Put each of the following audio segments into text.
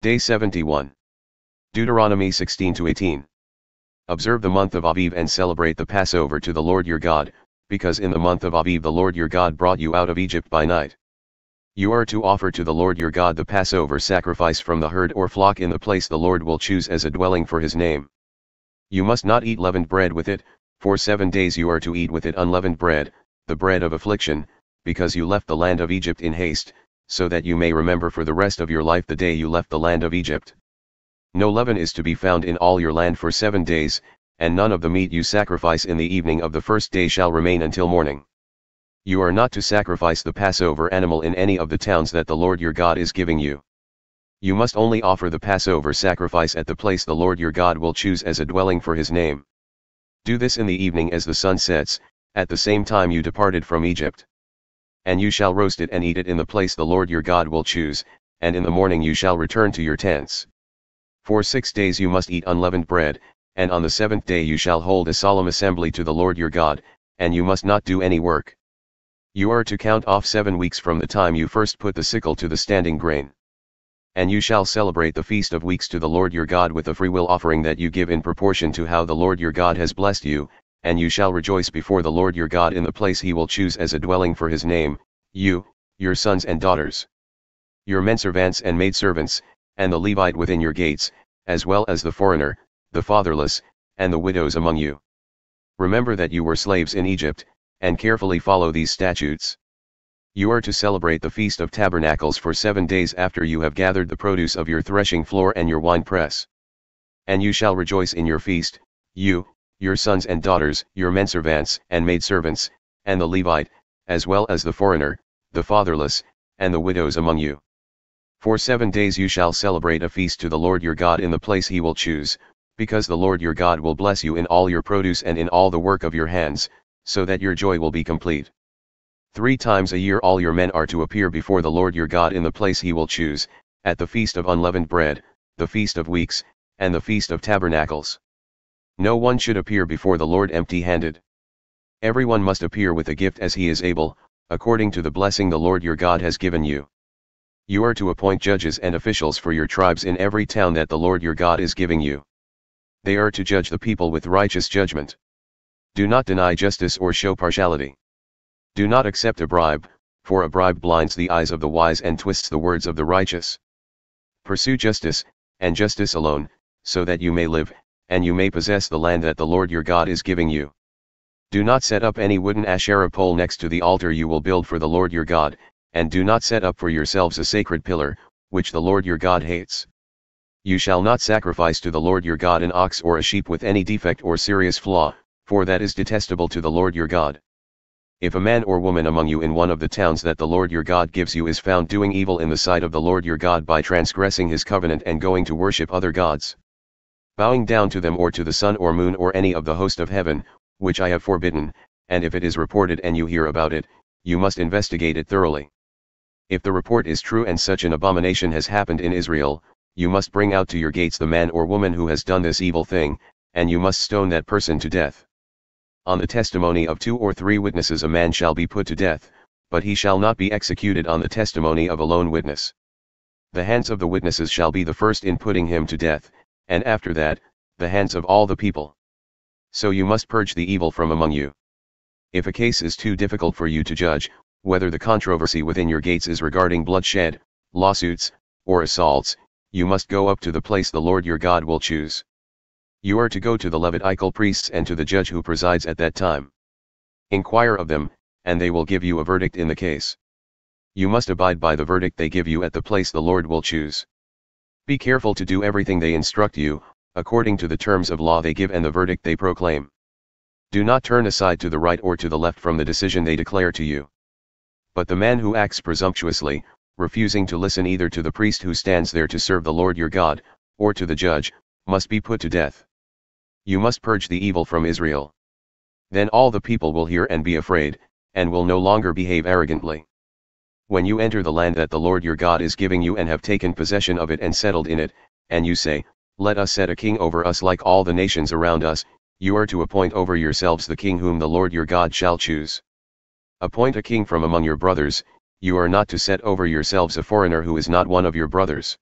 Day 71. Deuteronomy 16-18. Observe the month of Abib and celebrate the Passover to the Lord your God, because in the month of Abib the Lord your God brought you out of Egypt by night. You are to offer to the Lord your God the Passover sacrifice from the herd or flock in the place the Lord will choose as a dwelling for his name. You must not eat leavened bread with it, for 7 days you are to eat with it unleavened bread, the bread of affliction, because you left the land of Egypt in haste, so that you may remember for the rest of your life the day you left the land of Egypt. No leaven is to be found in all your land for 7 days, and none of the meat you sacrifice in the evening of the first day shall remain until morning. You are not to sacrifice the Passover animal in any of the towns that the Lord your God is giving you. You must only offer the Passover sacrifice at the place the Lord your God will choose as a dwelling for his name. Do this in the evening as the sun sets, at the same time you departed from Egypt. And you shall roast it and eat it in the place the Lord your God will choose, and in the morning you shall return to your tents. For 6 days you must eat unleavened bread, and on the 7th day you shall hold a solemn assembly to the Lord your God, and you must not do any work. You are to count off 7 weeks from the time you first put the sickle to the standing grain. And you shall celebrate the Feast of Weeks to the Lord your God with a freewill offering that you give in proportion to how the Lord your God has blessed you, and you shall rejoice before the Lord your God in the place he will choose as a dwelling for his name, you, your sons and daughters, your menservants and maidservants, and the Levite within your gates, as well as the foreigner, the fatherless, and the widows among you. Remember that you were slaves in Egypt, and carefully follow these statutes. You are to celebrate the Feast of Tabernacles for 7 days after you have gathered the produce of your threshing floor and your winepress. And you shall rejoice in your feast, you, your sons and daughters, your menservants and maidservants, and the Levite, as well as the foreigner, the fatherless, and the widows among you. For 7 days you shall celebrate a feast to the Lord your God in the place he will choose, because the Lord your God will bless you in all your produce and in all the work of your hands, so that your joy will be complete. 3 times a year all your men are to appear before the Lord your God in the place he will choose, at the Feast of Unleavened Bread, the Feast of Weeks, and the Feast of Tabernacles. No one should appear before the Lord empty-handed. Everyone must appear with a gift as he is able, according to the blessing the Lord your God has given you. You are to appoint judges and officials for your tribes in every town that the Lord your God is giving you. They are to judge the people with righteous judgment. Do not deny justice or show partiality. Do not accept a bribe, for a bribe blinds the eyes of the wise and twists the words of the righteous. Pursue justice, and justice alone, so that you may live, and you may possess the land that the Lord your God is giving you. Do not set up any wooden Asherah pole next to the altar you will build for the Lord your God, and do not set up for yourselves a sacred pillar, which the Lord your God hates. You shall not sacrifice to the Lord your God an ox or a sheep with any defect or serious flaw, for that is detestable to the Lord your God. If a man or woman among you in one of the towns that the Lord your God gives you is found doing evil in the sight of the Lord your God by transgressing his covenant and going to worship other gods, bowing down to them or to the sun or moon or any of the host of heaven, which I have forbidden, and if it is reported and you hear about it, you must investigate it thoroughly. If the report is true and such an abomination has happened in Israel, you must bring out to your gates the man or woman who has done this evil thing, and you must stone that person to death. On the testimony of 2 or 3 witnesses a man shall be put to death, but he shall not be executed on the testimony of a lone witness. The hands of the witnesses shall be the first in putting him to death, and after that, the hands of all the people. So you must purge the evil from among you. If a case is too difficult for you to judge, whether the controversy within your gates is regarding bloodshed, lawsuits, or assaults, you must go up to the place the Lord your God will choose. You are to go to the Levitical priests and to the judge who presides at that time. Inquire of them, and they will give you a verdict in the case. You must abide by the verdict they give you at the place the Lord will choose. Be careful to do everything they instruct you, according to the terms of law they give and the verdict they proclaim. Do not turn aside to the right or to the left from the decision they declare to you. But the man who acts presumptuously, refusing to listen either to the priest who stands there to serve the Lord your God, or to the judge, must be put to death. You must purge the evil from Israel. Then all the people will hear and be afraid, and will no longer behave arrogantly. When you enter the land that the Lord your God is giving you and have taken possession of it and settled in it, and you say, "Let us set a king over us like all the nations around us," you are to appoint over yourselves the king whom the Lord your God shall choose. Appoint a king from among your brothers. You are not to set over yourselves a foreigner who is not one of your brothers.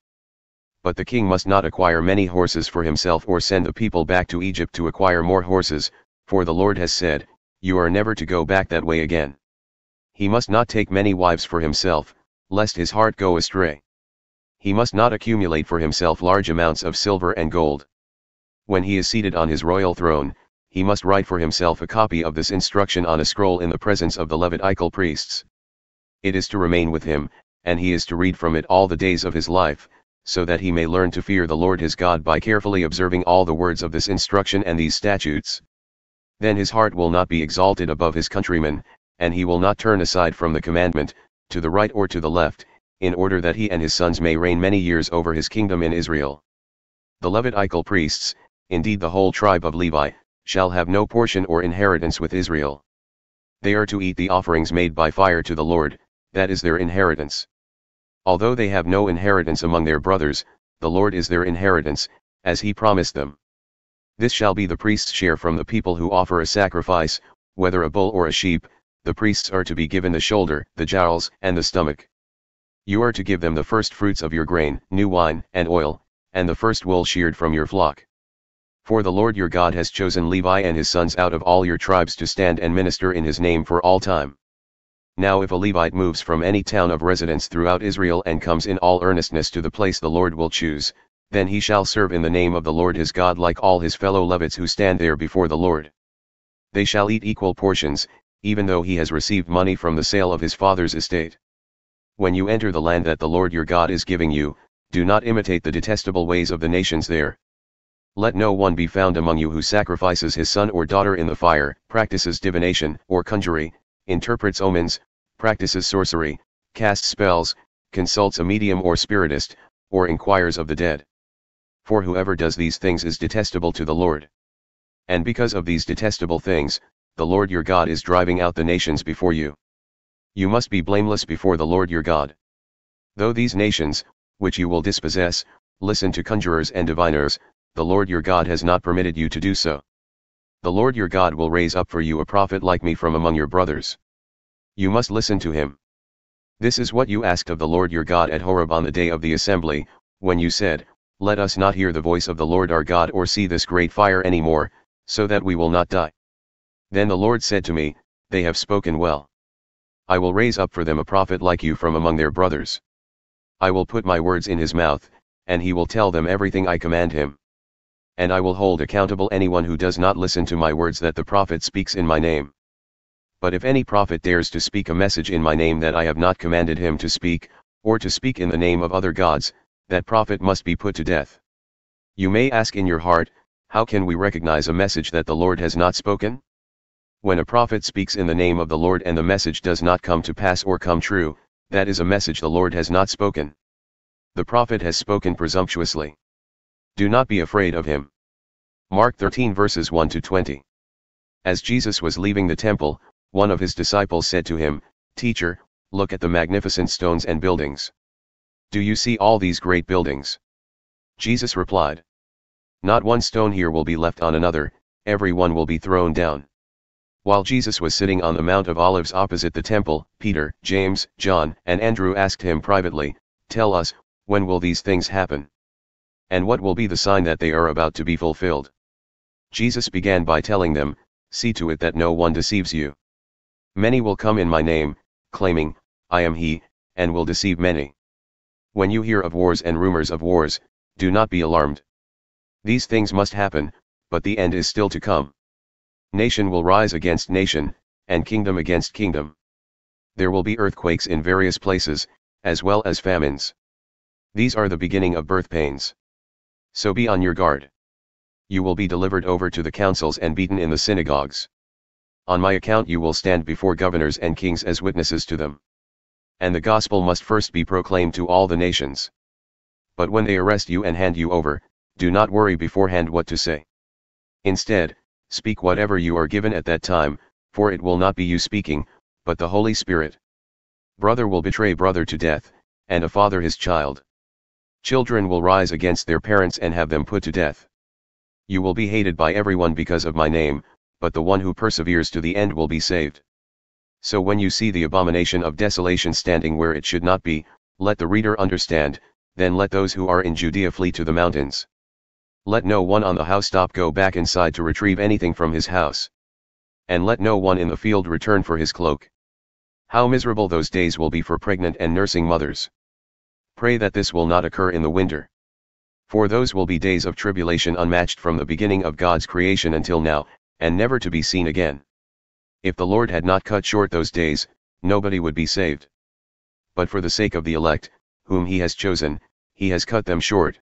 But the king must not acquire many horses for himself or send the people back to Egypt to acquire more horses, for the Lord has said, "You are never to go back that way again." He must not take many wives for himself, lest his heart go astray. He must not accumulate for himself large amounts of silver and gold. When he is seated on his royal throne, he must write for himself a copy of this instruction on a scroll in the presence of the Levitical priests. It is to remain with him, and he is to read from it all the days of his life, so that he may learn to fear the Lord his God by carefully observing all the words of this instruction and these statutes. Then his heart will not be exalted above his countrymen, and he will not turn aside from the commandment, to the right or to the left, in order that he and his sons may reign many years over his kingdom in Israel. The Levitical priests, indeed the whole tribe of Levi, shall have no portion or inheritance with Israel. They are to eat the offerings made by fire to the Lord, that is their inheritance. Although they have no inheritance among their brothers, the Lord is their inheritance, as he promised them. This shall be the priest's share from the people who offer a sacrifice, whether a bull or a sheep. The priests are to be given the shoulder, the jowls, and the stomach. You are to give them the first fruits of your grain, new wine, and oil, and the first wool sheared from your flock. For the Lord your God has chosen Levi and his sons out of all your tribes to stand and minister in his name for all time. Now if a Levite moves from any town of residence throughout Israel and comes in all earnestness to the place the Lord will choose, then he shall serve in the name of the Lord his God like all his fellow Levites who stand there before the Lord. They shall eat equal portions, even though he has received money from the sale of his father's estate. When you enter the land that the Lord your God is giving you, do not imitate the detestable ways of the nations there. Let no one be found among you who sacrifices his son or daughter in the fire, practices divination or conjury, interprets omens, practices sorcery, casts spells, consults a medium or spiritist, or inquires of the dead. For whoever does these things is detestable to the Lord. And because of these detestable things, the Lord your God is driving out the nations before you. You must be blameless before the Lord your God. Though these nations, which you will dispossess, listen to conjurers and diviners, the Lord your God has not permitted you to do so. The Lord your God will raise up for you a prophet like me from among your brothers. You must listen to him. This is what you asked of the Lord your God at Horeb on the day of the assembly, when you said, "Let us not hear the voice of the Lord our God or see this great fire any more, so that we will not die." Then the Lord said to me, "They have spoken well. I will raise up for them a prophet like you from among their brothers. I will put my words in his mouth, and he will tell them everything I command him. And I will hold accountable anyone who does not listen to my words that the prophet speaks in my name. But if any prophet dares to speak a message in my name that I have not commanded him to speak, or to speak in the name of other gods, that prophet must be put to death." You may ask in your heart, how can we recognize a message that the Lord has not spoken? When a prophet speaks in the name of the Lord and the message does not come to pass or come true, that is a message the Lord has not spoken. The prophet has spoken presumptuously. Do not be afraid of him. Mark 13 verses 1 to 20. As Jesus was leaving the temple, one of his disciples said to him, "Teacher, look at the magnificent stones and buildings. Do you see all these great buildings?" Jesus replied, "Not one stone here will be left on another, every one will be thrown down." While Jesus was sitting on the Mount of Olives opposite the temple, Peter, James, John, and Andrew asked him privately, "Tell us, when will these things happen? And what will be the sign that they are about to be fulfilled?" Jesus began by telling them, "See to it that no one deceives you. Many will come in my name, claiming, 'I am he,' and will deceive many. When you hear of wars and rumors of wars, do not be alarmed. These things must happen, but the end is still to come. Nation will rise against nation, and kingdom against kingdom. There will be earthquakes in various places, as well as famines. These are the beginning of birth pains. So be on your guard. You will be delivered over to the councils and beaten in the synagogues. On my account you will stand before governors and kings as witnesses to them. And the gospel must first be proclaimed to all the nations. But when they arrest you and hand you over, do not worry beforehand what to say. Instead, speak whatever you are given at that time, for it will not be you speaking, but the Holy Spirit. Brother will betray brother to death, and a father his child. Children will rise against their parents and have them put to death. You will be hated by everyone because of my name, but the one who perseveres to the end will be saved. So when you see the abomination of desolation standing where it should not be, let the reader understand. then let those who are in Judea flee to the mountains. Let no one on the housetop go back inside to retrieve anything from his house. And let no one in the field return for his cloak. How miserable those days will be for pregnant and nursing mothers. Pray that this will not occur in the winter. For those will be days of tribulation unmatched from the beginning of God's creation until now, and never to be seen again. If the Lord had not cut short those days, nobody would be saved. But for the sake of the elect, whom he has chosen, he has cut them short.